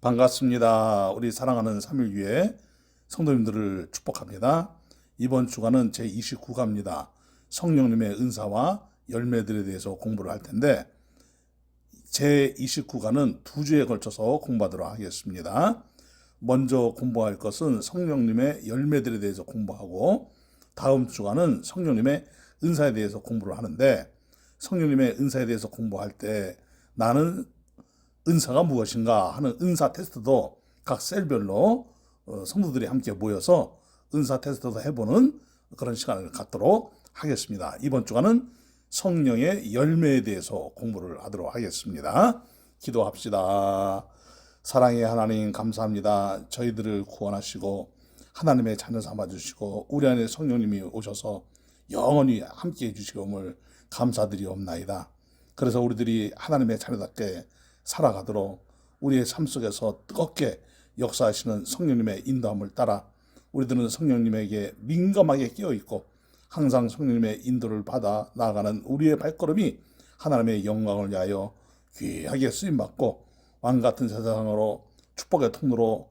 반갑습니다. 우리 사랑하는 3일교회 성도님들을 축복합니다. 이번 주간은 제29가입니다. 성령님의 은사와 열매들에 대해서 공부를 할 텐데 제29가는 2주에 걸쳐서 공부하도록 하겠습니다. 먼저 공부할 것은 성령님의 열매들에 대해서 공부하고 다음 주간은 성령님의 은사에 대해서 공부를 하는데 성령님의 은사에 대해서 공부할 때 나는 은사가 무엇인가 하는 은사 테스트도 각 셀별로 성도들이 함께 모여서 은사 테스트도 해보는 그런 시간을 갖도록 하겠습니다. 이번 주간은 성령의 열매에 대해서 공부를 하도록 하겠습니다. 기도합시다. 사랑의 하나님 감사합니다. 저희들을 구원하시고 하나님의 자녀 삼아주시고 우리 안에 성령님이 오셔서 영원히 함께해 주시옵을 감사드리옵나이다. 그래서 우리들이 하나님의 자녀답게 살아가도록 우리의 삶 속에서 뜨겁게 역사하시는 성령님의 인도함을 따라 우리들은 성령님에게 민감하게 끼어있고 항상 성령님의 인도를 받아 나아가는 우리의 발걸음이 하나님의 영광을 위하여 귀하게 쓰임받고 왕같은 세상으로 축복의 통로로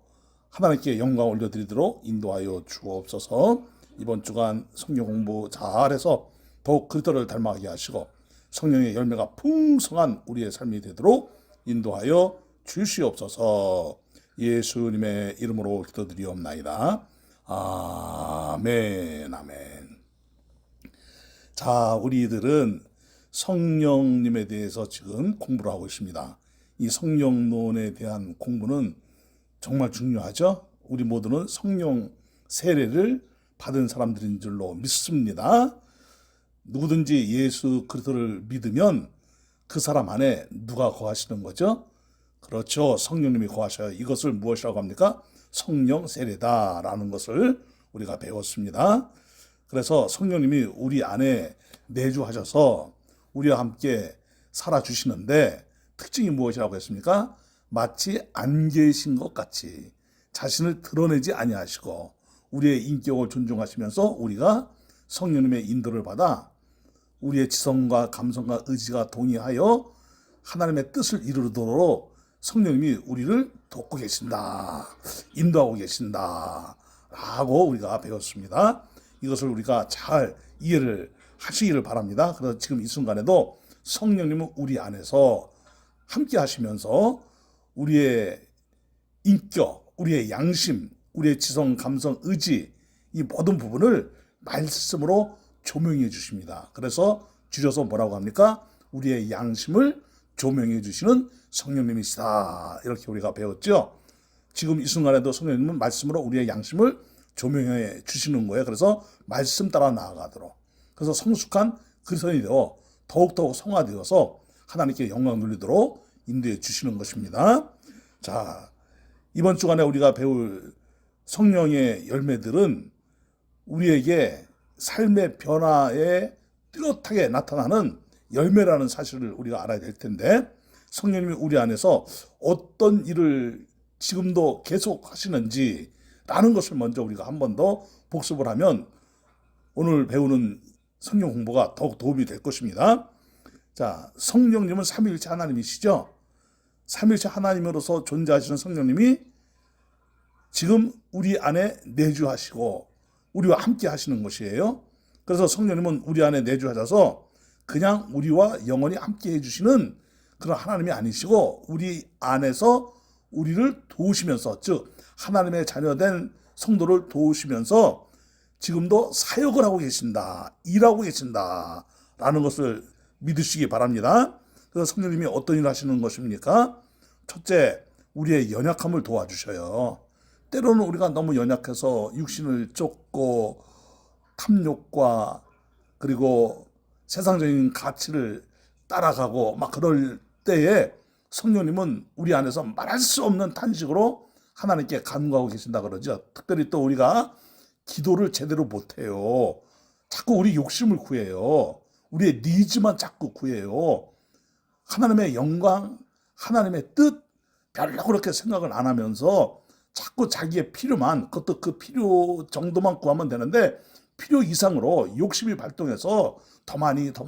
하나님께 영광 올려드리도록 인도하여 주옵소서. 이번 주간 성경 공부 잘해서 더욱 그리스도를 닮아가게 하시고 성령의 열매가 풍성한 우리의 삶이 되도록 인도하여 주시옵소서. 예수님의 이름으로 기도드리옵나이다. 아멘, 아멘. 자, 우리들은 성령님에 대해서 지금 공부를 하고 있습니다. 이 성령론에 대한 공부는 정말 중요하죠. 우리 모두는 성령 세례를 받은 사람들인 줄로 믿습니다. 누구든지 예수 그리스도를 믿으면 그 사람 안에 누가 거하시는 거죠? 그렇죠. 성령님이 거하셔요. 이것을 무엇이라고 합니까? 성령 세례다라는 것을 우리가 배웠습니다. 그래서 성령님이 우리 안에 내주하셔서 우리와 함께 살아주시는데 특징이 무엇이라고 했습니까? 마치 안 계신 것 같이 자신을 드러내지 아니하시고 우리의 인격을 존중하시면서 우리가 성령님의 인도를 받아 우리의 지성과 감성과 의지가 동의하여 하나님의 뜻을 이루도록 성령님이 우리를 돕고 계신다, 인도하고 계신다 라고 우리가 배웠습니다. 이것을 우리가 잘 이해를 하시기를 바랍니다. 그래서 지금 이 순간에도 성령님은 우리 안에서 함께 하시면서 우리의 인격, 우리의 양심, 우리의 지성, 감성, 의지 이 모든 부분을 말씀으로 조명해 주십니다. 그래서 줄여서 뭐라고 합니까? 우리의 양심을 조명해 주시는 성령님이시다. 이렇게 우리가 배웠죠. 지금 이 순간에도 성령님은 말씀으로 우리의 양심을 조명해 주시는 거예요. 그래서 말씀 따라 나아가도록. 그래서 성숙한 그리스도인이 되어 더욱더욱 성화되어서 하나님께 영광 돌리도록 인도해 주시는 것입니다. 자, 이번 주간에 우리가 배울 성령의 열매들은 우리에게 삶의 변화에 뚜렷하게 나타나는 열매라는 사실을 우리가 알아야 될 텐데 성령님이 우리 안에서 어떤 일을 지금도 계속 하시는지 라는 것을 먼저 우리가 한 번 더 복습을 하면 오늘 배우는 성경 공부가 더욱 도움이 될 것입니다. 자, 성령님은 삼위일체 하나님이시죠. 삼위일체 하나님으로서 존재하시는 성령님이 지금 우리 안에 내주하시고 우리와 함께 하시는 것이에요. 그래서 성령님은 우리 안에 내주하셔서 그냥 우리와 영원히 함께 해주시는 그런 하나님이 아니시고 우리 안에서 우리를 도우시면서 즉 하나님의 자녀된 성도를 도우시면서 지금도 사역을 하고 계신다, 일하고 계신다 라는 것을 믿으시기 바랍니다. 그래서 성령님이 어떤 일을 하시는 것입니까? 첫째, 우리의 연약함을 도와주셔요. 때로는 우리가 너무 연약해서 육신을 쫓고 탐욕과 그리고 세상적인 가치를 따라가고 막 그럴 때에 성령님은 우리 안에서 말할 수 없는 탄식으로 하나님께 간구하고 계신다 그러죠. 특별히 또 우리가 기도를 제대로 못해요. 자꾸 우리 욕심을 구해요. 우리의 니즈만 자꾸 구해요. 하나님의 영광, 하나님의 뜻 별로 그렇게 생각을 안 하면서 자꾸 자기의 필요만, 그것도 그 필요 정도만 구하면 되는데 필요 이상으로 욕심이 발동해서 더 많이, 더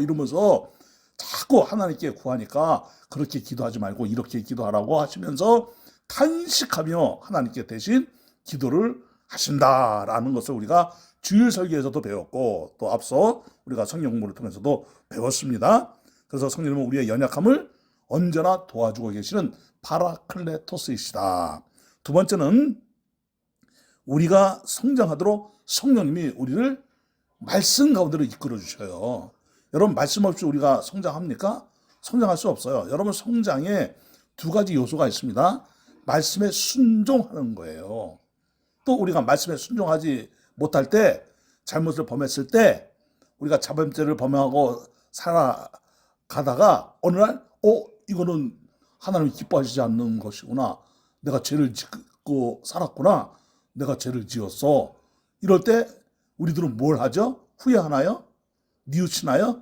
이러면서 자꾸 하나님께 구하니까 그렇게 기도하지 말고 이렇게 기도하라고 하시면서 탄식하며 하나님께 대신 기도를 하신다라는 것을 우리가 주일 설교에서도 배웠고 또 앞서 우리가 성경 공부를 통해서도 배웠습니다. 그래서 성령님은 우리의 연약함을 언제나 도와주고 계시는 파라클레토스이시다. 두 번째는 우리가 성장하도록 성령님이 우리를 말씀 가운데로 이끌어 주셔요. 여러분, 말씀 없이 우리가 성장합니까? 성장할 수 없어요. 여러분, 성장에 두 가지 요소가 있습니다. 말씀에 순종하는 거예요. 또 우리가 말씀에 순종하지 못할 때, 잘못을 범했을 때 우리가 자범죄를 범하고 살아가다가 어느 날 이거는 하나님이 기뻐하시지 않는 것이구나, 내가 죄를 짓고 살았구나, 내가 죄를 지었어. 이럴 때 우리들은 뭘 하죠? 후회하나요? 뉘우치나요?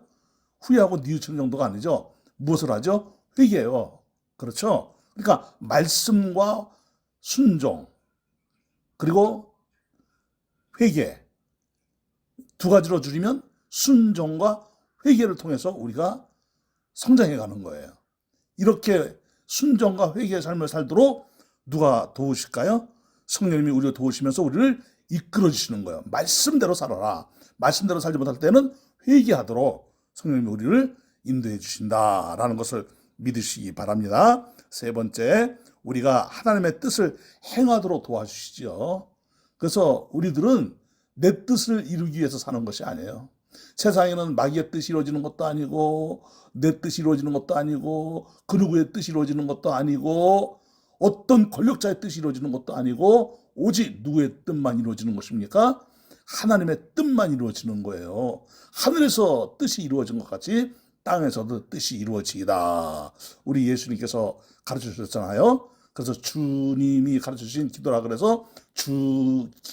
후회하고 뉘우치는 정도가 아니죠. 무엇을 하죠? 회개해요. 그렇죠? 그러니까 말씀과 순종 그리고 회개, 두 가지로 줄이면 순종과 회개를 통해서 우리가 성장해 가는 거예요. 이렇게 순종과 회개의 삶을 살도록 누가 도우실까요? 성령님이 우리를 도우시면서 우리를 이끌어 주시는 거예요. 말씀대로 살아라. 말씀대로 살지 못할 때는 회개하도록 성령님이 우리를 인도해 주신다라는 것을 믿으시기 바랍니다. 세 번째, 우리가 하나님의 뜻을 행하도록 도와주시죠. 그래서 우리들은 내 뜻을 이루기 위해서 사는 것이 아니에요. 세상에는 마귀의 뜻이 이루어지는 것도 아니고 내 뜻이 이루어지는 것도 아니고 그 누구의 뜻이 이루어지는 것도 아니고 어떤 권력자의 뜻이 이루어지는 것도 아니고 오직 누구의 뜻만 이루어지는 것입니까? 하나님의 뜻만 이루어지는 거예요. 하늘에서 뜻이 이루어진 것 같이 땅에서도 뜻이 이루어지이다. 우리 예수님께서 가르쳐 주셨잖아요. 그래서 주님이 가르쳐 주신 기도라 그래서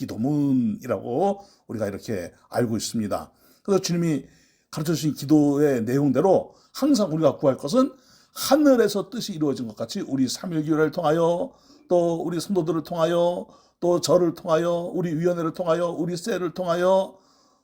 주기도문이라고 우리가 이렇게 알고 있습니다. 그래서 주님이 가르쳐 주신 기도의 내용대로 항상 우리가 구할 것은 하늘에서 뜻이 이루어진 것 같이 우리 삼일교회를 통하여 또 우리 성도들을 통하여 또 저를 통하여 우리 위원회를 통하여 우리 셀을 통하여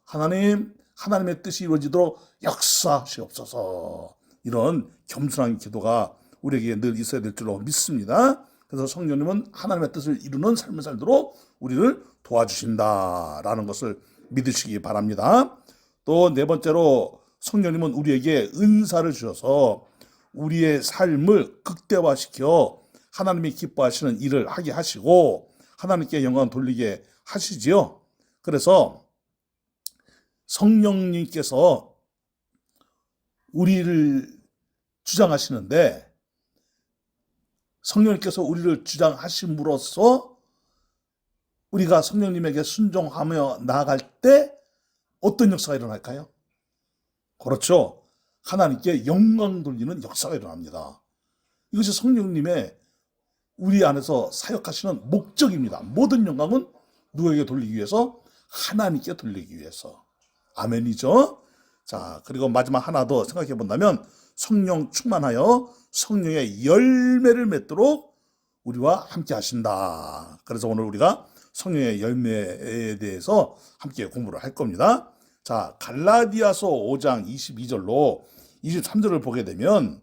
하나님의 뜻이 이루어지도록 역사하시옵소서. 이런 겸손한 기도가 우리에게 늘 있어야 될 줄로 믿습니다. 그래서 성령님은 하나님의 뜻을 이루는 삶을 살도록 우리를 도와주신다라는 것을 믿으시기 바랍니다. 또 네 번째로 성령님은 우리에게 은사를 주셔서 우리의 삶을 극대화시켜 하나님이 기뻐하시는 일을 하게 하시고 하나님께 영광 돌리게 하시지요. 그래서 성령님께서 우리를 주장하시는데 성령님께서 우리를 주장하심으로써 우리가 성령님에게 순종하며 나아갈 때 어떤 역사가 일어날까요? 그렇죠. 하나님께 영광 돌리는 역사가 일어납니다. 이것이 성령님의 우리 안에서 사역하시는 목적입니다. 모든 영광은 누구에게 돌리기 위해서? 하나님께 돌리기 위해서. 아멘이죠. 자, 그리고 마지막 하나 더 생각해 본다면 성령 충만하여 성령의 열매를 맺도록 우리와 함께 하신다. 그래서 오늘 우리가 성령의 열매에 대해서 함께 공부를 할 겁니다. 자, 갈라디아서 5장 22절로 23절을 보게 되면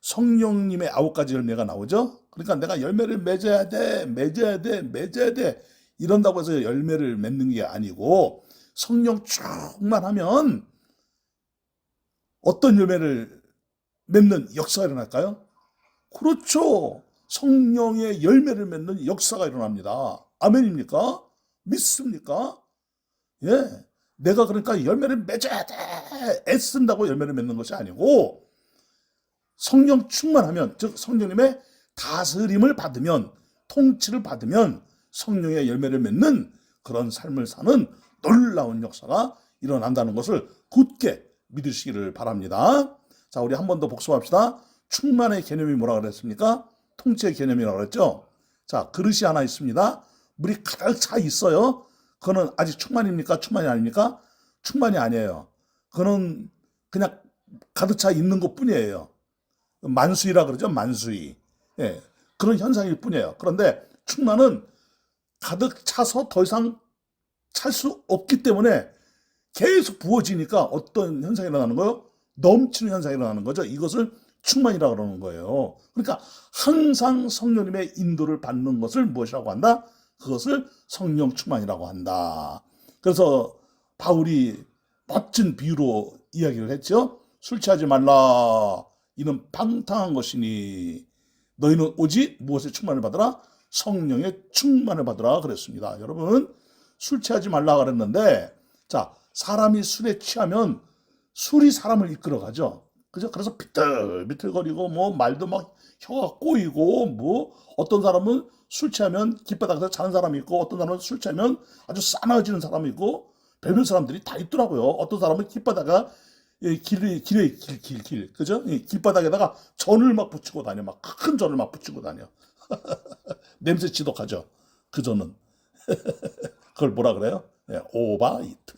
성령님의 9가지 열매가 나오죠. 그러니까 내가 열매를 맺어야 돼. 이런다고 해서 열매를 맺는 게 아니고 성령 충만하면 어떤 열매를 맺는 역사가 일어날까요? 그렇죠. 성령의 열매를 맺는 역사가 일어납니다. 아멘입니까? 믿습니까? 예. 내가 그러니까 열매를 맺어야 돼. 애쓴다고 열매를 맺는 것이 아니고 성령 충만하면, 즉 성령님의 다스림을 받으면, 통치를 받으면 성령의 열매를 맺는 그런 삶을 사는 놀라운 역사가 일어난다는 것을 굳게 믿으시기를 바랍니다. 자, 우리 한 번 더 복습합시다. 충만의 개념이 뭐라 그랬습니까? 통치의 개념이라고 그랬죠. 자, 그릇이 하나 있습니다. 물이 가득 차 있어요. 그거는 아직 충만입니까? 충만이 아닙니까? 충만이 아니에요. 그거는 그냥 가득 차 있는 것 뿐이에요. 만수이라 그러죠. 만수이. 예, 그런 현상일 뿐이에요. 그런데 충만은 가득 차서 더 이상 찰 수 없기 때문에 계속 부어지니까 어떤 현상이 일어나는 거예요? 넘치는 현상이 일어나는 거죠. 이것을 충만이라고 그러는 거예요. 그러니까 항상 성령님의 인도를 받는 것을 무엇이라고 한다? 그것을 성령 충만이라고 한다. 그래서 바울이 멋진 비유로 이야기를 했죠. 술 취하지 말라. 이는 방탕한 것이니 너희는 오직 무엇에 충만을 받으라? 성령의 충만을 받으라 그랬습니다. 여러분, 술 취하지 말라 그랬는데, 자, 사람이 술에 취하면 술이 사람을 이끌어가죠. 그죠? 그래서 비틀비틀거리고 뭐 말도 막 혀가 꼬이고, 뭐 어떤 사람은 술 취하면 길바닥에서 자는 사람이 있고, 어떤 사람은 술 취하면 아주 싸나워지는 사람이 있고, 별별 사람들이 다 있더라고요. 어떤 사람은 길바닥에 길, 그죠? 길바닥에다가 전을 막 붙이고 다녀, 막 큰 전을 막 붙이고 다녀. 냄새 지독하죠. 그 전은. 그걸 뭐라 그래요? 오바이트.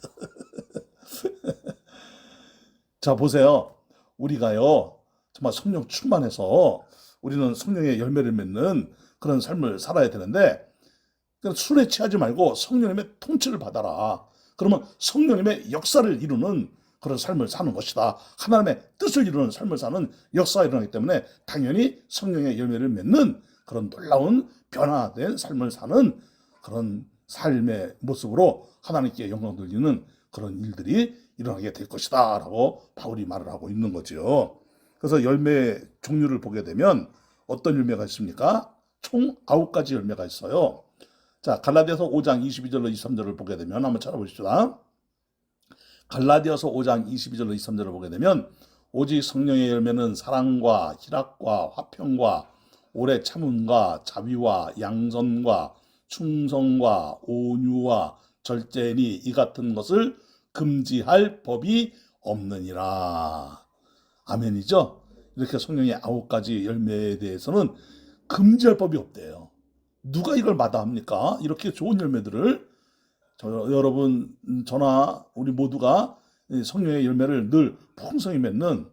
자, 보세요. 우리가요, 정말 성령 충만해서 우리는 성령의 열매를 맺는 그런 삶을 살아야 되는데, 술에 취하지 말고 성령님의 통치를 받아라. 그러면 성령님의 역사를 이루는 그런 삶을 사는 것이다. 하나님의 뜻을 이루는 삶을 사는 역사가 일어나기 때문에 당연히 성령의 열매를 맺는 그런 놀라운 변화된 삶을 사는 그런 삶의 모습으로 하나님께 영광 돌리는 그런 일들이 일어나게 될 것이다 라고 바울이 말을 하고 있는 거죠. 그래서 열매 종류를 보게 되면 어떤 열매가 있습니까? 총 9가지 열매가 있어요. 자, 갈라디아서 5장 22절로 23절을 보게 되면 한번 찾아보시죠. 갈라디아서 5장 22절로 23절을 보게 되면 오직 성령의 열매는 사랑과 희락과 화평과 오래 참음과 자비와 양선과 충성과 온유와 절제니 이 같은 것을 금지할 법이 없느니라. 아멘이죠? 이렇게 성령의 9가지 열매에 대해서는 금지할 법이 없대요. 누가 이걸 마다합니까? 이렇게 좋은 열매들을 여러분, 저나 우리 모두가 성령의 열매를 늘 풍성히 맺는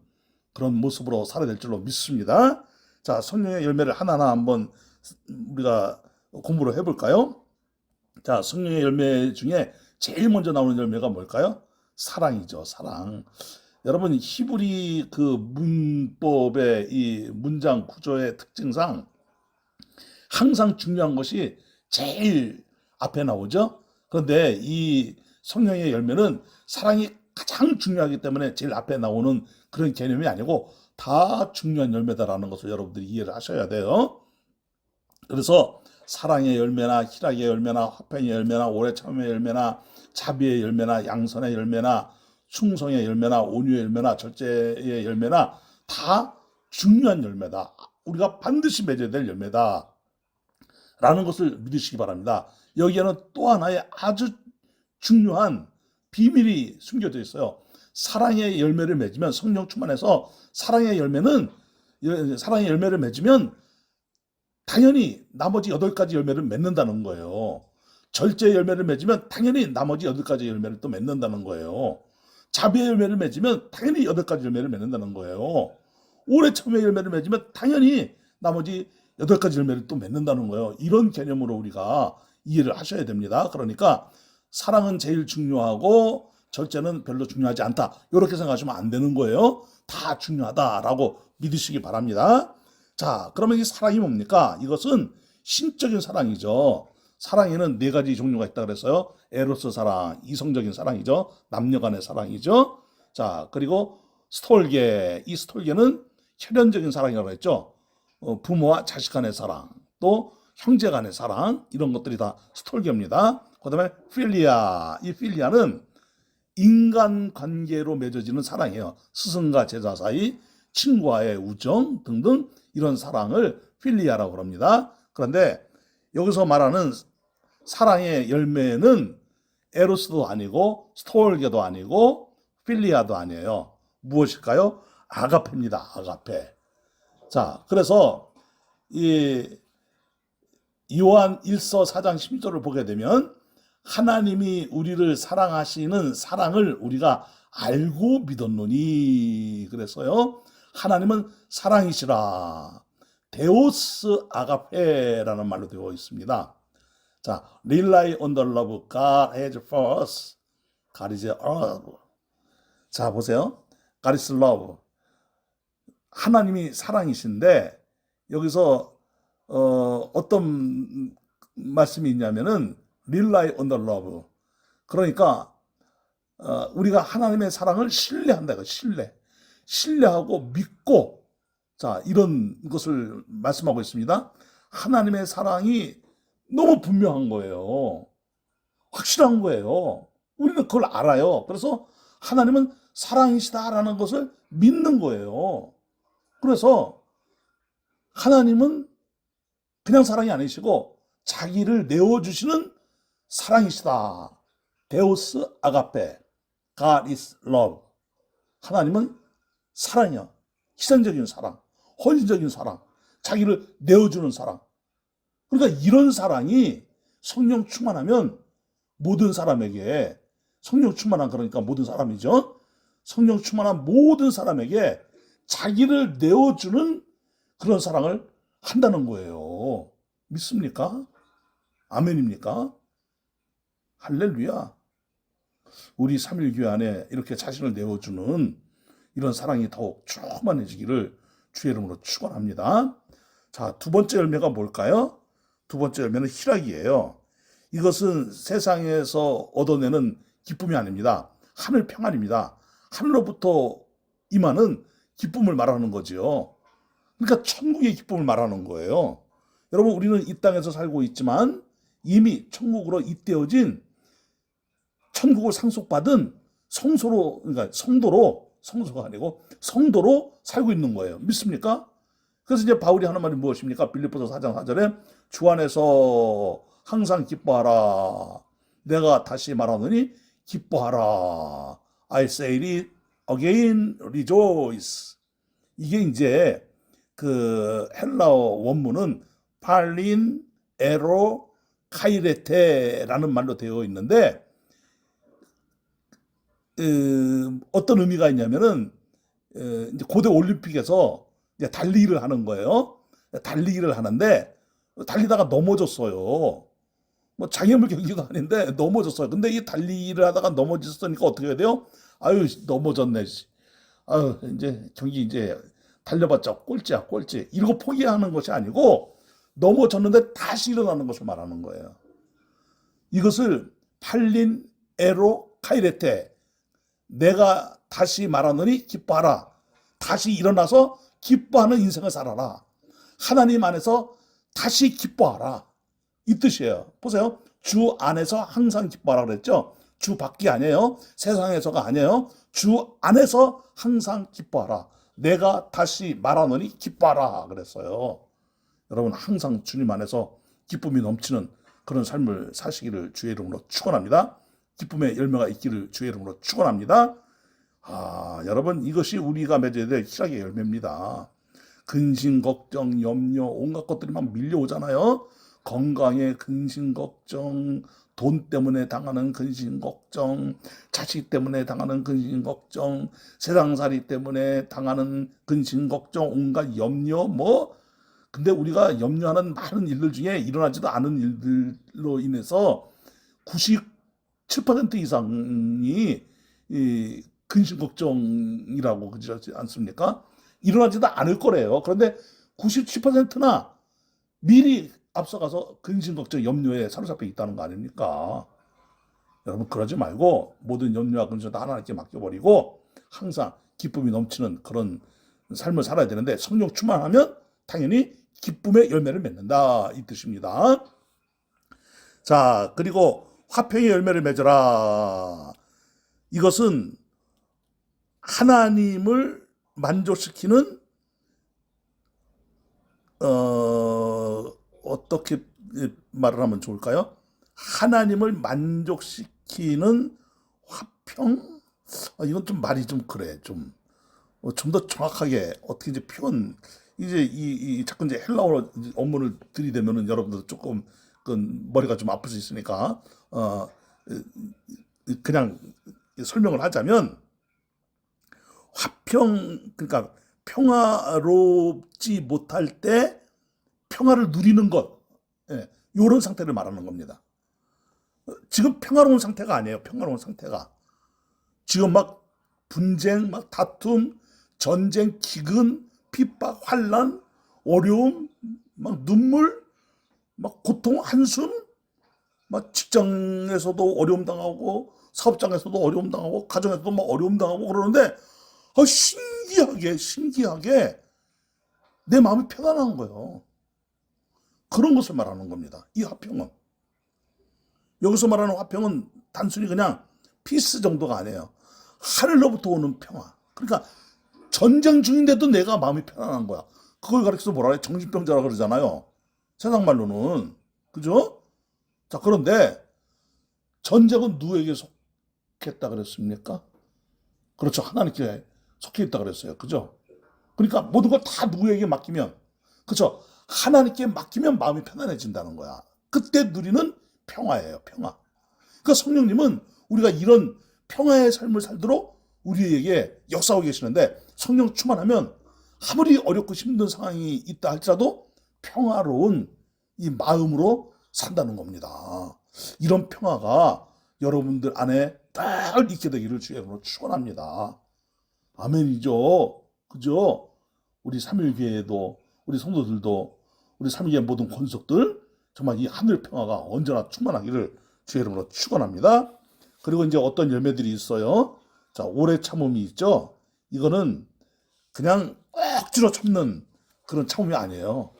그런 모습으로 살아야 될 줄로 믿습니다. 자, 성령의 열매를 하나하나 한번 우리가 공부를 해볼까요? 자, 성령의 열매 중에 제일 먼저 나오는 열매가 뭘까요? 사랑이죠, 사랑. 여러분, 히브리 그 문법의 이 문장 구조의 특징상 항상 중요한 것이 제일 앞에 나오죠. 그런데 이 성령의 열매는 사랑이 가장 중요하기 때문에 제일 앞에 나오는 그런 개념이 아니고 다 중요한 열매다라는 것을 여러분들이 이해를 하셔야 돼요. 그래서 사랑의 열매나 희락의 열매나 화평의 열매나 오래 참음의 열매나 자비의 열매나 양선의 열매나 충성의 열매나 온유의 열매나 절제의 열매나 다 중요한 열매다. 우리가 반드시 맺어야 될 열매다. 라는 것을 믿으시기 바랍니다. 여기에는 또 하나의 아주 중요한 비밀이 숨겨져 있어요. 사랑의 열매를 맺으면 성령 충만해서 사랑의 열매를 맺으면 당연히 나머지 8가지 열매를 맺는다는 거예요. 절제의 열매를 맺으면 당연히 나머지 8가지 열매를 또 맺는다는 거예요. 자비의 열매를 맺으면 당연히 8가지 열매를 맺는다는 거예요. 오래 참음의 열매를 맺으면 당연히 나머지 8가지 열매를 또 맺는다는 거예요. 이런 개념으로 우리가 이해를 하셔야 됩니다. 그러니까 사랑은 제일 중요하고 절제는 별로 중요하지 않다. 이렇게 생각하시면 안 되는 거예요. 다 중요하다라고 믿으시기 바랍니다. 자, 그러면 이 사랑이 뭡니까? 이것은 신적인 사랑이죠. 사랑에는 4가지 종류가 있다 그랬어요. 에로스 사랑, 이성적인 사랑이죠. 남녀 간의 사랑이죠. 자, 그리고 스톨게, 이 스톨게는 혈연적인 사랑이라고 했죠. 부모와 자식 간의 사랑, 또 형제 간의 사랑, 이런 것들이 다 스톨게입니다. 그 다음에 필리아, 이 필리아는 인간관계로 맺어지는 사랑이에요. 스승과 제자 사이, 친구와의 우정 등등 이런 사랑을 필리아라고 합니다. 그런데 여기서 말하는 사랑의 열매는 에로스도 아니고 스톨게도 아니고 필리아도 아니에요. 무엇일까요? 아가페입니다. 아가페. 자, 그래서 이 요한 1서 4장 10절을 보게 되면 하나님이 우리를 사랑하시는 사랑을 우리가 알고 믿었노니 그랬어요. 하나님은 사랑이시라. 데오스 아가페라는 말로 되어 있습니다. 자, rely on the love God has for us. God is our love. 자, 보세요. God is love. 하나님이 사랑이신데 여기서 어떤 말씀이 있냐면은 rely on the love. 그러니까 우리가 하나님의 사랑을 신뢰한다. 신뢰하고 믿고 자 이런 것을 말씀하고 있습니다. 하나님의 사랑이 너무 분명한 거예요. 확실한 거예요. 우리는 그걸 알아요. 그래서 하나님은 사랑이시다라는 것을 믿는 거예요. 그래서 하나님은 그냥 사랑이 아니시고 자기를 내어주시는 사랑이시다. 데우스 아가페. God is love. 하나님은 사랑이야. 희생적인 사랑, 헌신적인 사랑, 자기를 내어주는 사랑. 그러니까 이런 사랑이 성령 충만하면 모든 사람에게, 성령 충만한 그러니까 모든 사람이죠. 성령 충만한 모든 사람에게 자기를 내어주는 그런 사랑을 한다는 거예요. 믿습니까? 아멘입니까? 할렐루야. 우리 삼일교회 안에 이렇게 자신을 내어주는 이런 사랑이 더욱 충만해지기를 주의 이름으로 축원합니다. 자, 두 번째 열매가 뭘까요? 두 번째 열매는 희락이에요. 이것은 세상에서 얻어내는 기쁨이 아닙니다. 하늘 평안입니다. 하늘로부터 임하는 기쁨을 말하는 거지요. 그러니까 천국의 기쁨을 말하는 거예요. 여러분, 우리는 이 땅에서 살고 있지만 이미 천국으로 입되어진 천국을 상속받은 성소로, 그러니까 성도로, 성소가 아니고 성도로 살고 있는 거예요. 믿습니까? 그래서 이제 바울이 하는 말이 무엇입니까? 빌립보서 4장 4절에 주 안에서 항상 기뻐하라. 내가 다시 말하노니 기뻐하라. I say it again, rejoice. 이게 이제 그 헬라어 원문은 팔린 에로 카이레테라는 말로 되어 있는데 어떤 의미가 있냐면은 이제 고대 올림픽에서 이제 달리기를 하는 거예요. 달리기를 하는데 달리다가 넘어졌어요. 뭐 장애물 경기도 아닌데 넘어졌어요. 근데 이 달리기를 하다가 넘어졌으니까 어떻게 해야 돼요? 아유 넘어졌네. 아유 이제 경기 이제 달려봤자 꼴찌야 꼴찌. 이러고 포기하는 것이 아니고 넘어졌는데 다시 일어나는 것을 말하는 거예요. 이것을 팔린 에로 카이레테. 내가 다시 말하노니 기뻐하라. 다시 일어나서 기뻐하는 인생을 살아라. 하나님 안에서 다시 기뻐하라. 이 뜻이에요. 보세요. 주 안에서 항상 기뻐하라 그랬죠. 주 밖이 아니에요. 세상에서가 아니에요. 주 안에서 항상 기뻐하라. 내가 다시 말하노니 기뻐하라 그랬어요. 여러분 항상 주님 안에서 기쁨이 넘치는 그런 삶을 사시기를 주의 이름으로 축원합니다. 기쁨의 열매가 있기를 주의 이름으로 축원합니다. 여러분 이것이 우리가 맺어야 될 희락의 열매입니다. 근심, 걱정, 염려, 온갖 것들이 막 밀려오잖아요. 건강에 근심, 걱정, 돈 때문에 당하는 근심, 걱정, 자식 때문에 당하는 근심, 걱정, 세상살이 때문에 당하는 근심, 걱정, 온갖 염려, 근데 우리가 염려하는 많은 일들 중에 일어나지도 않은 일들로 인해서 97% 이상이 이 근심 걱정이라고 그러지 않습니까? 일어나지도 않을 거래요. 그런데 97%나 미리 앞서가서 근심 걱정 염려에 사로잡혀 있다는 거 아닙니까? 여러분 그러지 말고 모든 염려와 근심 다 하나님께 맡겨버리고 항상 기쁨이 넘치는 그런 삶을 살아야 되는데 성령 충만하면 당연히 기쁨의 열매를 맺는다 이 뜻입니다. 자 그리고 화평의 열매를 맺어라. 이것은 하나님을 만족시키는 어떻게 말을 하면 좋을까요? 하나님을 만족시키는 화평? 이건 좀 말이 좀 그래. 좀 더 정확하게 어떻게 이제 표현, 이제 자꾸 이제 헬라어 원문을 들이대면은 여러분들 조금 그 머리가 좀 아플 수 있으니까, 그냥 설명을 하자면, 화평, 그러니까 평화롭지 못할 때 평화를 누리는 것, 이런 상태를 말하는 겁니다. 지금 평화로운 상태가 아니에요. 평화로운 상태가 지금 막 분쟁, 막 다툼, 전쟁, 기근, 핍박, 환난, 어려움, 막 눈물, 막 고통, 한숨, 막 직장에서도 어려움 당하고 사업장에서도 어려움 당하고 가정에서도 막 어려움 당하고 그러는데 신기하게 내 마음이 편안한 거예요. 그런 것을 말하는 겁니다. 이 화평은. 여기서 말하는 화평은 단순히 그냥 피스 정도가 아니에요. 하늘로부터 오는 평화. 그러니까 전쟁 중인데도 내가 마음이 편안한 거야. 그걸 가르쳐서 뭐라 그래? 정신병자라 그러잖아요. 세상 말로는. 그죠? 자, 그런데 전쟁은 누구에게 속했다 그랬습니까? 그렇죠. 하나님께 속해 있다 그랬어요. 그죠? 그러니까 모든 걸 다 누구에게 맡기면, 그렇죠? 하나님께 맡기면 마음이 편안해진다는 거야. 그때 누리는 평화예요. 평화. 그러니까 성령님은 우리가 이런 평화의 삶을 살도록 우리에게 역사하고 계시는데, 성령 충만하면 아무리 어렵고 힘든 상황이 있다 할지라도 평화로운 이 마음으로 산다는 겁니다. 이런 평화가 여러분들 안에 늘 있게 되기를 주의 이름으로 축원합니다. 아멘이죠. 그죠? 우리 삼일교회도, 우리 성도들도, 우리 삼일교회 모든 권속들 정말 이 하늘 평화가 언제나 충만하기를 주의 이름으로 축원합니다. 그리고 이제 어떤 열매들이 있어요. 자, 오래 참음이 있죠. 이거는 그냥 억지로 참는 그런 참음이 아니에요.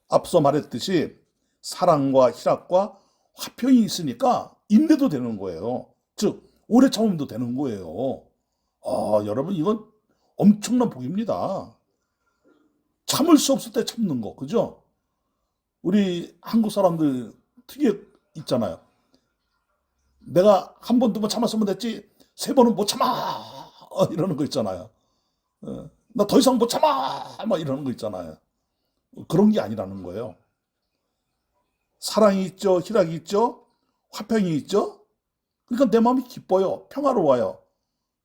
앞서 말했듯이 사랑과 희락과 화평이 있으니까 인내도 되는 거예요. 즉 오래 참음도 되는 거예요. 여러분 이건 엄청난 복입니다. 참을 수 없을 때 참는 거, 그죠? 우리 한국 사람들 특유의 있잖아요. 내가 한 번, 두 번 참았으면 됐지, 세 번은 못 참아! 이러는 거 있잖아요. 나 더 이상 못 참아! 막 이러는 거 있잖아요. 그런 게 아니라는 거예요. 사랑이 있죠, 희락이 있죠, 화평이 있죠. 그러니까 내 마음이 기뻐요, 평화로워요.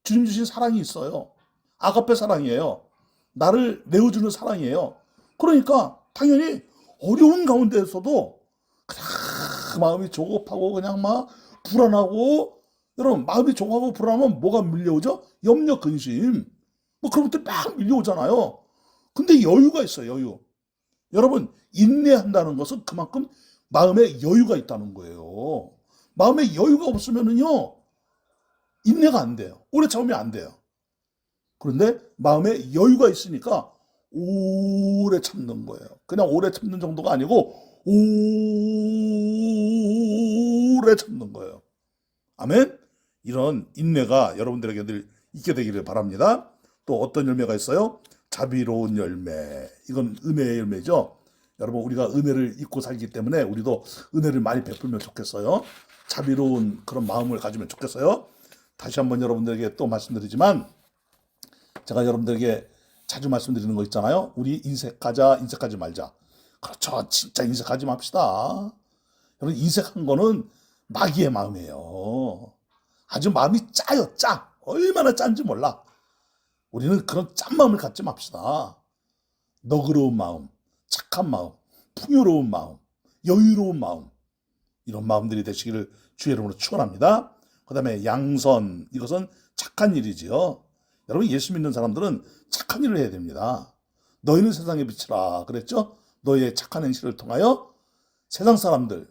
주님 주신 사랑이 있어요. 아가페 사랑이에요. 나를 내어주는 사랑이에요. 그러니까 당연히 어려운 가운데에서도 그냥 마음이 조급하고 그냥 막 불안하고, 여러분 마음이 조급하고 불안하면 뭐가 밀려오죠? 염려, 근심. 뭐 그런 것들이 막 밀려오잖아요. 근데 여유가 있어요, 여유. 여러분 인내한다는 것은 그만큼 마음에 여유가 있다는 거예요. 마음에 여유가 없으면은요 인내가 안 돼요. 오래 참으면 안 돼요. 그런데 마음에 여유가 있으니까 오래 참는 거예요. 그냥 오래 참는 정도가 아니고 오래 참는 거예요. 아멘? 이런 인내가 여러분들에게 늘 있게 되기를 바랍니다. 또 어떤 열매가 있어요? 자비로운 열매. 이건 은혜의 열매죠. 여러분 우리가 은혜를 잊고 살기 때문에 우리도 은혜를 많이 베풀면 좋겠어요. 자비로운 그런 마음을 가지면 좋겠어요. 다시 한번 여러분들에게 또 말씀드리지만, 제가 여러분들에게 자주 말씀드리는 거 있잖아요. 우리 인색하자, 인색하지 말자. 그렇죠. 진짜 인색하지 맙시다. 여러분 인색한 거는 마귀의 마음이에요. 아주 마음이 짜요, 짜. 얼마나 짠지 몰라. 우리는 그런 짠 마음을 갖지 맙시다. 너그러운 마음, 착한 마음, 풍요로운 마음, 여유로운 마음, 이런 마음들이 되시기를 주의 이름으로 축원합니다. 그 다음에 양선, 이것은 착한 일이지요. 여러분 예수 믿는 사람들은 착한 일을 해야 됩니다. 너희는 세상의 빛이라 그랬죠? 너희의 착한 행실을 통하여 세상 사람들이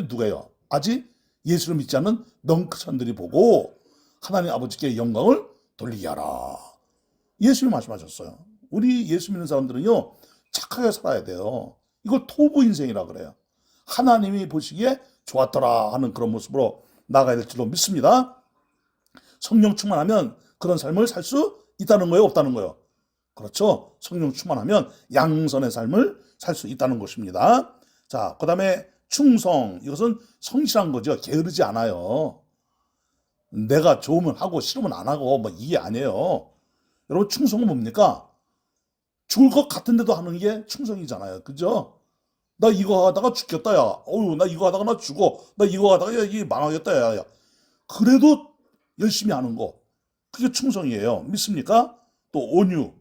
누구예요? 아직 예수를 믿지 않는 넝크천들이 보고 하나님 아버지께 영광을 돌리게 하라. 예수님이 말씀하셨어요. 우리 예수 믿는 사람들은요 착하게 살아야 돼요. 이걸 토부 인생이라 그래요. 하나님이 보시기에 좋았더라 하는 그런 모습으로 나가야 될 줄로 믿습니다. 성령 충만하면 그런 삶을 살 수 있다는 거예요, 없다는 거예요? 그렇죠. 성령 충만하면 양선의 삶을 살 수 있다는 것입니다. 자, 그 다음에 충성. 이것은 성실한 거죠. 게으르지 않아요. 내가 좋으면 하고 싫으면 안 하고 뭐 이게 아니에요. 여러분 충성은 뭡니까? 죽을 것 같은데도 하는 게 충성이잖아요. 그죠? 나 이거 하다가 죽겠다, 야. 어우, 나 이거 하다가 나 죽어. 나 이거 하다가 야, 이게 망하겠다, 야, 야. 그래도 열심히 하는 거. 그게 충성이에요. 믿습니까? 또 온유.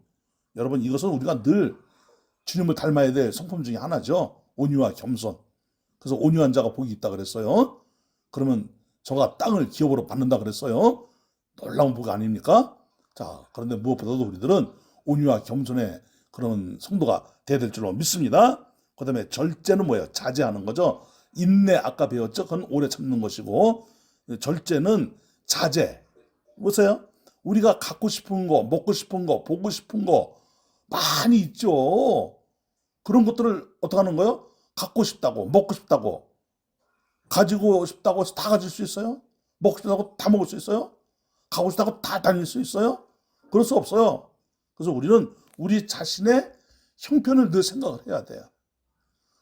여러분 이것은 우리가 늘 주님을 닮아야 될 성품 중에 하나죠. 온유와 겸손. 그래서 온유한 자가 복이 있다 그랬어요. 그러면 저가 땅을 기업으로 받는다 그랬어요. 놀라운 복 아닙니까? 자, 그런데 무엇보다도 우리들은 온유와 겸손의 그런 성도가 돼야 될 줄로 믿습니다. 그 다음에 절제는 뭐예요? 자제하는 거죠. 인내 아까 배웠죠? 그건 오래 참는 것이고, 절제는 자제. 보세요. 우리가 갖고 싶은 거, 먹고 싶은 거, 보고 싶은 거 많이 있죠. 그런 것들을 어떻게 하는 거예요? 갖고 싶다고, 먹고 싶다고, 가지고 싶다고 해서 다 가질 수 있어요? 먹고 싶다고 다 먹을 수 있어요? 가고 싶다고 다 다닐 수 있어요? 그럴 수 없어요. 그래서 우리는 우리 자신의 형편을 늘 생각을 해야 돼요.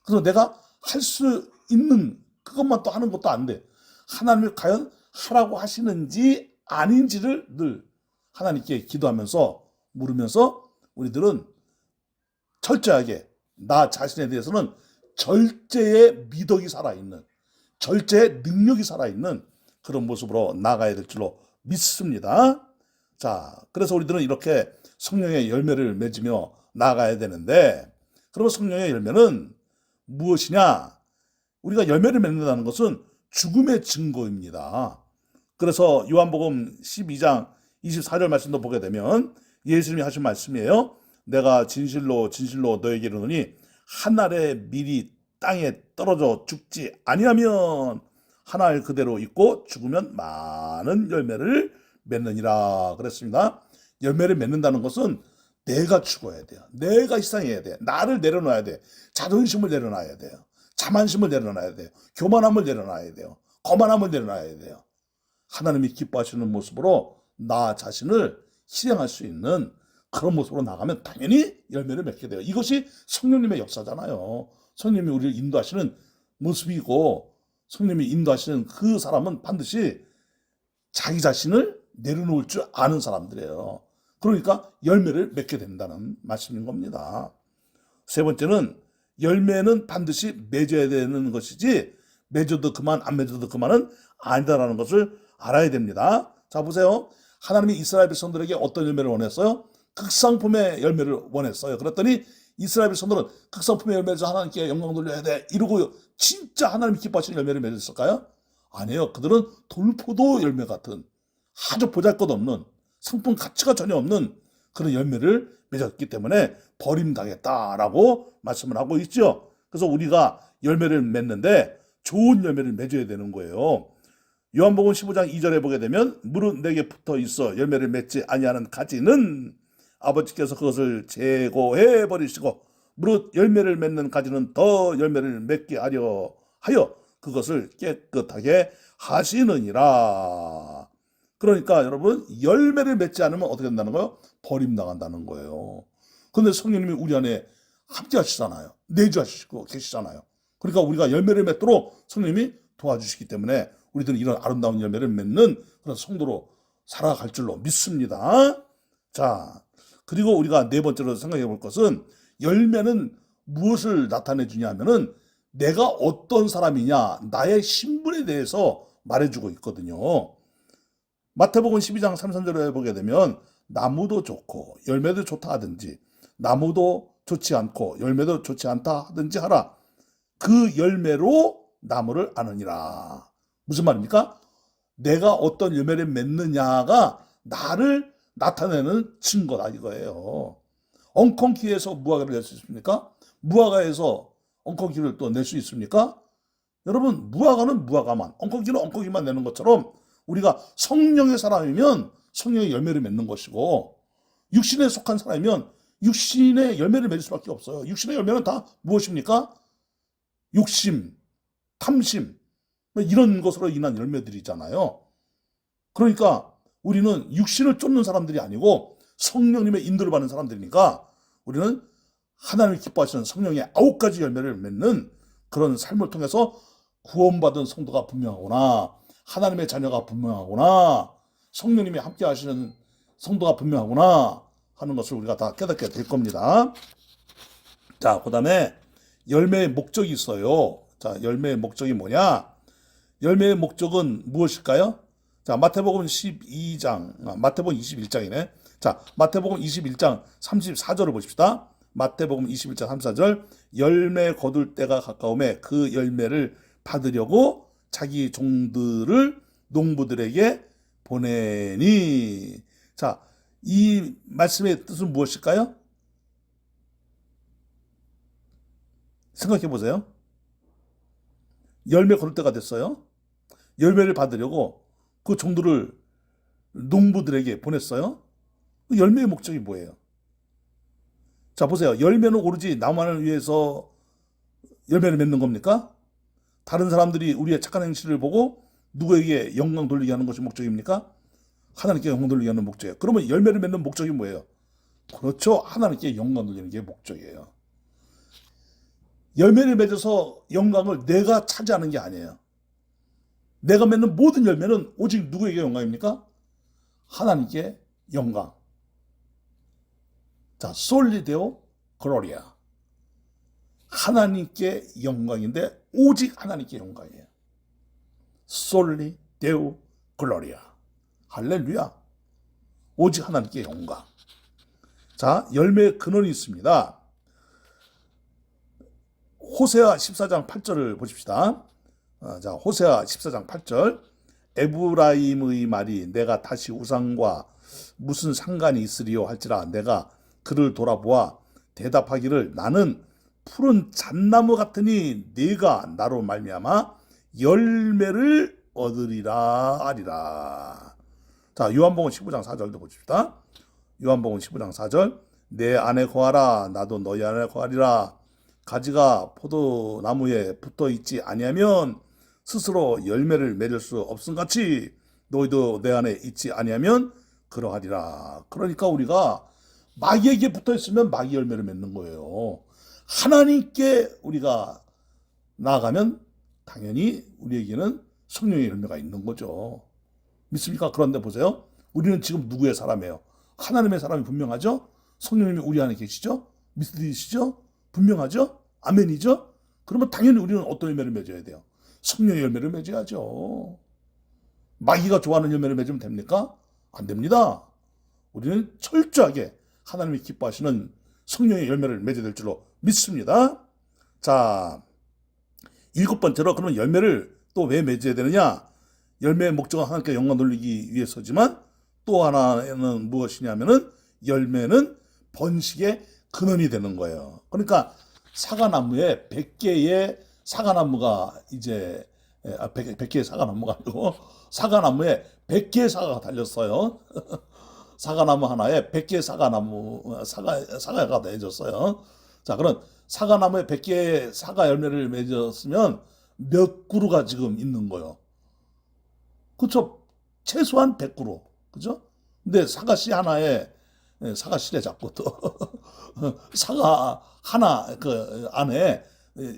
그래서 내가 할 수 있는 그것만 또 하는 것도 안 돼. 하나님이 과연 하라고 하시는지 아닌지를 늘 하나님께 기도하면서 물으면서 우리들은 철저하게 나 자신에 대해서는 절제의 미덕이 살아있는, 절제의 능력이 살아있는 그런 모습으로 나가야 될 줄로 믿습니다. 자, 그래서 우리들은 이렇게 성령의 열매를 맺으며 나가야 되는데, 그러면 성령의 열매는 무엇이냐? 우리가 열매를 맺는다는 것은 죽음의 증거입니다. 그래서 요한복음 12장 24절 말씀도 보게 되면 예수님이 하신 말씀이에요. 내가 진실로 진실로 너에게 이르노니 한 알의 밀이 땅에 떨어져 죽지 아니하면 한 알 그대로 있고 죽으면 많은 열매를 맺느니라 그랬습니다. 열매를 맺는다는 것은 내가 죽어야 돼요. 내가 희생해야 돼. 나를 내려놔야 돼. 자존심을 내려놔야 돼요. 자만심을 내려놔야 돼요. 교만함을 내려놔야 돼요. 거만함을 내려놔야 돼요. 하나님이 기뻐하시는 모습으로 나 자신을 실행할 수 있는 그런 모습으로 나가면 당연히 열매를 맺게 돼요. 이것이 성령님의 역사잖아요. 성령님이 우리를 인도하시는 모습이고, 성령님이 인도하시는 그 사람은 반드시 자기 자신을 내려놓을 줄 아는 사람들이에요. 그러니까 열매를 맺게 된다는 말씀인 겁니다. 세 번째는 열매는 반드시 맺어야 되는 것이지 맺어도 그만 안 맺어도 그만은 아니다라는 것을 알아야 됩니다. 자, 보세요. 하나님이 이스라엘 백성들에게 어떤 열매를 원했어요? 극상품의 열매를 원했어요. 그랬더니 이스라엘 백성들은 극상품의 열매에서 하나님께 영광 돌려야 돼 이러고 진짜 하나님이 기뻐하시는 열매를 맺었을까요? 아니에요. 그들은 돌포도 열매 같은 아주 보잘것없는 상품 가치가 전혀 없는 그런 열매를 맺었기 때문에 버림당했다라고 말씀을 하고 있죠. 그래서 우리가 열매를 맺는데 좋은 열매를 맺어야 되는 거예요. 요한복음 15장 2절에 보게 되면 무릇 내게 붙어 있어 열매를 맺지 아니하는 가지는 아버지께서 그것을 제거해 버리시고 무릇 열매를 맺는 가지는 더 열매를 맺게 하려 하여 그것을 깨끗하게 하시느니라. 그러니까 여러분 열매를 맺지 않으면 어떻게 된다는 거예요? 버림당한다는 거예요. 그런데 성령님이 우리 안에 함께 하시잖아요. 내주하시고 계시잖아요. 그러니까 우리가 열매를 맺도록 성령님이 도와주시기 때문에 우리들은 이런 아름다운 열매를 맺는 그런 성도로 살아갈 줄로 믿습니다. 자, 그리고 우리가 네 번째로 생각해 볼 것은 열매는 무엇을 나타내 주냐 하면은 내가 어떤 사람이냐, 나의 신분에 대해서 말해주고 있거든요. 마태복음 12장 33절에 보게 되면 나무도 좋고 열매도 좋다 하든지 나무도 좋지 않고 열매도 좋지 않다 하든지 하라. 그 열매로 나무를 아느니라. 무슨 말입니까? 내가 어떤 열매를 맺느냐가 나를 나타내는 증거다 이거예요. 엉겅퀴에서 무화과를 낼 수 있습니까? 무화과에서 엉겅퀴를 또 낼 수 있습니까? 여러분 무화과는 무화과만, 엉겅퀴는 엉겅퀴만 내는 것처럼 우리가 성령의 사람이면 성령의 열매를 맺는 것이고 육신에 속한 사람이면 육신의 열매를 맺을 수밖에 없어요. 육신의 열매는 다 무엇입니까? 욕심, 탐심 이런 것으로 인한 열매들이잖아요. 그러니까 우리는 육신을 쫓는 사람들이 아니고 성령님의 인도를 받는 사람들이니까 우리는 하나님이 기뻐하시는 성령의 9가지 열매를 맺는 그런 삶을 통해서 구원받은 성도가 분명하구나, 하나님의 자녀가 분명하구나, 성령님이 함께 하시는 성도가 분명하구나 하는 것을 우리가 다 깨닫게 될 겁니다. 자, 그 다음에 열매의 목적이 있어요. 자, 열매의 목적이 뭐냐? 열매의 목적은 무엇일까요? 자, 마태복음 21장이네. 자, 마태복음 21장 34절을 보십시다. 마태복음 21장 34절. 열매 거둘 때가 가까움에 그 열매를 받으려고 자기 종들을 농부들에게 보내니. 자, 이 말씀의 뜻은 무엇일까요? 생각해 보세요. 열매 거둘 때가 됐어요. 열매를 받으려고 그 종들을 농부들에게 보냈어요. 그 열매의 목적이 뭐예요? 자, 보세요. 열매는 오로지 나만을 위해서 열매를 맺는 겁니까? 다른 사람들이 우리의 착한 행실을 보고 누구에게 영광 돌리게 하는 것이 목적입니까? 하나님께 영광 돌리게 하는 목적이에요. 그러면 열매를 맺는 목적이 뭐예요? 그렇죠. 하나님께 영광 돌리는 게 목적이에요. 열매를 맺어서 영광을 내가 차지하는 게 아니에요. 내가 맺는 모든 열매는 오직 누구에게 영광입니까? 하나님께 영광. 자, 솔리데오 글로리아. 하나님께 영광인데 오직 하나님께 영광이에요. 솔리데오 글로리아. 할렐루야. 오직 하나님께 영광. 자, 열매의 근원이 있습니다. 호세아 14장 8절을 보십시다. 자, 호세아 14장 8절. 에브라임의 말이 내가 다시 우상과 무슨 상관이 있으리요 할지라 내가 그를 돌아보아 대답하기를 나는 푸른 잣나무 같으니 네가 나로 말미암아 열매를 얻으리라 하리라. 자, 요한복음 15장 4절도 보십시다. 요한복음 15장 4절. 내 안에 거하라 나도 너희 안에 거하리라. 가지가 포도나무에 붙어 있지 아니하면 스스로 열매를 맺을 수 없음같이 너희도 내 안에 있지 아니하면 그러하리라. 그러니까 우리가 마귀에게 붙어 있으면 마귀 열매를 맺는 거예요. 하나님께 우리가 나아가면 당연히 우리에게는 성령의 열매가 있는 거죠. 믿습니까? 그런데 보세요. 우리는 지금 누구의 사람이에요? 하나님의 사람이 분명하죠? 성령님이 우리 안에 계시죠? 믿으시죠? 분명하죠? 아멘이죠? 그러면 당연히 우리는 어떤 열매를 맺어야 돼요? 성령의 열매를 맺어야죠. 마귀가 좋아하는 열매를 맺으면 됩니까? 안 됩니다. 우리는 철저하게 하나님이 기뻐하시는 성령의 열매를 맺어야 될 줄로 믿습니다. 자, 7번째로 그러면 열매를 또 왜 맺어야 되느냐? 열매의 목적은 하나님께 영광 돌리기 위해서지만 또 하나는 무엇이냐면은 열매는 번식의 근원이 되는 거예요. 그러니까 사과나무에 100개의 사과나무가 이제 100개의 사과나무가 아니고 사과나무에 100개의 사과가 달렸어요. 사과나무 하나에 100개의 사과가 맺었어요. 자, 그럼 사과나무에 100개의 사과 열매를 맺었으면 몇 그루가 지금 있는 거예요. 그렇죠? 최소한 100그루. 그죠? 근데 사과씨 하나에 사과씨래 자꾸 또 사과 하나 그 안에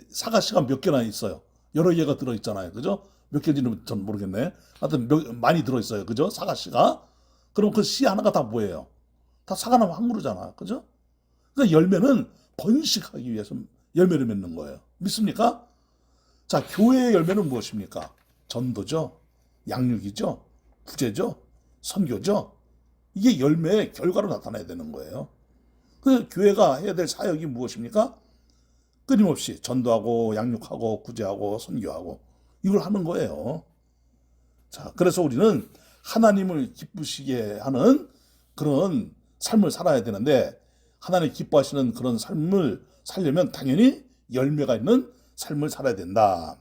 사과씨가 몇 개나 있어요. 여러 개가 들어 있잖아요. 그죠? 몇 개인지는 전 모르겠네. 하여튼 많이 들어 있어요. 그죠? 사과씨가. 그럼 그 씨 하나가 다 뭐예요? 다 사과나무 한 그루잖아. 그죠? 그러니까 열매는 번식하기 위해서 열매를 맺는 거예요. 믿습니까? 자, 교회의 열매는 무엇입니까? 전도죠. 양육이죠. 구제죠. 선교죠. 이게 열매의 결과로 나타나야 되는 거예요. 그 교회가 해야 될 사역이 무엇입니까? 끊임없이 전도하고 양육하고 구제하고 선교하고 이걸 하는 거예요. 자, 그래서 우리는 하나님을 기쁘시게 하는 그런 삶을 살아야 되는데 하나님 기뻐하시는 그런 삶을 살려면 당연히 열매가 있는 삶을 살아야 된다.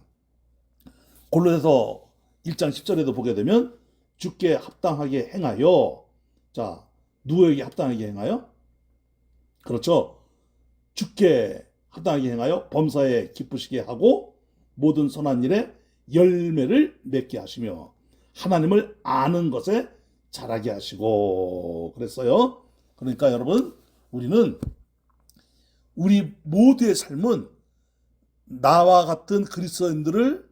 골로새서 1장 10절에도 보게 되면 주께 합당하게 행하여. 자, 누구에게 합당하게 행하여? 그렇죠. 주께 합당하게 행하여 범사에 기쁘시게 하고 모든 선한 일에 열매를 맺게 하시며 하나님을 아는 것에 자라게 하시고 그랬어요. 그러니까 여러분, 우리는 우리 모두의 삶은 나와 같은 그리스도인들을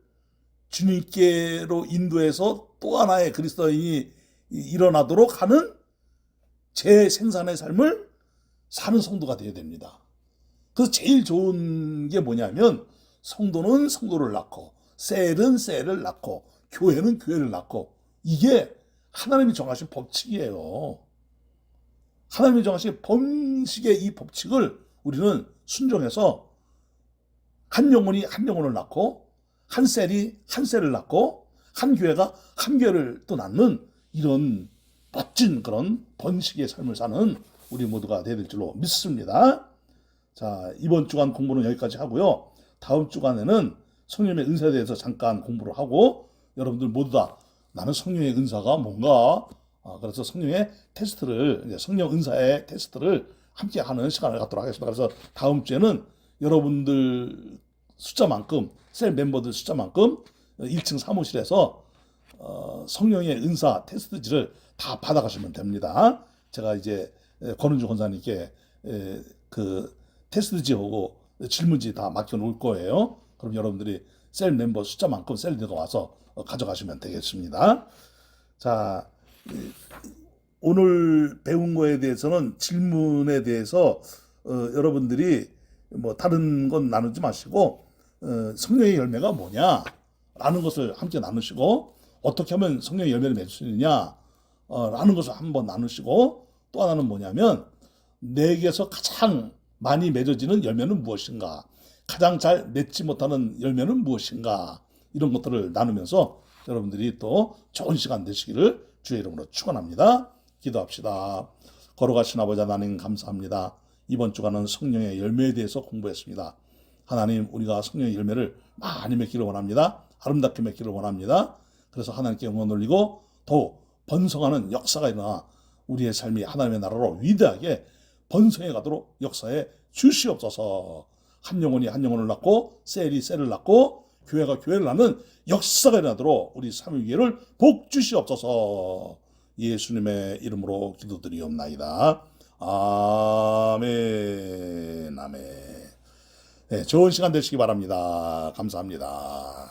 주님께로 인도해서 또 하나의 그리스도인이 일어나도록 하는 재생산의 삶을 사는 성도가 되어야 됩니다. 그래서 제일 좋은 게 뭐냐면 성도는 성도를 낳고 셀은 셀을 낳고 교회는 교회를 낳고 이게 하나님이 정하신 법칙이에요. 하나님이 정하신 번식의 이 법칙을 우리는 순종해서 한 영혼이 한 영혼을 낳고 한 셀이 한 셀을 낳고 한 교회가 한 교회를 또 낳는 이런 멋진 그런 번식의 삶을 사는 우리 모두가 되야 될 줄로 믿습니다. 자, 이번 주간 공부는 여기까지 하고요. 다음 주간에는 성령의 은사에 대해서 잠깐 공부를 하고 여러분들 모두 다 나는 성령의 은사가 뭔가 그래서 성령의 테스트를 성령 은사의 테스트를 함께 하는 시간을 갖도록 하겠습니다. 그래서 다음 주에는 여러분들 숫자만큼 셀 멤버들 숫자만큼 1층 사무실에서 성령의 은사 테스트지를 다 받아가시면 됩니다. 제가 이제 권은주 권사님께 그 테스트지하고 질문지 다 맡겨놓을 거예요. 그럼 여러분들이 셀 멤버 숫자만큼 셀리더 와서 가져가시면 되겠습니다. 자, 오늘 배운 거에 대해서는 질문에 대해서 여러분들이 뭐 다른 건 나누지 마시고 성령의 열매가 뭐냐 라는 것을 함께 나누시고 어떻게 하면 성령의 열매를 맺을 수 있느냐 라는 것을 한번 나누시고 또 하나는 뭐냐면 내게서 가장 많이 맺어지는 열매는 무엇인가, 가장 잘 맺지 못하는 열매는 무엇인가, 이런 것들을 나누면서 여러분들이 또 좋은 시간 되시기를 주의 이름으로 축원합니다. 기도합시다. 걸어가신 아버지 하나님 감사합니다. 이번 주간은 성령의 열매에 대해서 공부했습니다. 하나님, 우리가 성령의 열매를 많이 맺기를 원합니다. 아름답게 맺기를 원합니다. 그래서 하나님께 영광 돌리고 더 번성하는 역사가 일어나 우리의 삶이 하나님의 나라로 위대하게 번성해 가도록 역사에 주시옵소서. 한 영혼이 한 영혼을 낳고 셀이 셀을 낳고 교회가 교회를 낳는 역사가 일어나도록 우리 삼위교회를 복 주시옵소서. 예수님의 이름으로 기도드리옵나이다. 아멘. 아멘. 네, 좋은 시간 되시기 바랍니다. 감사합니다.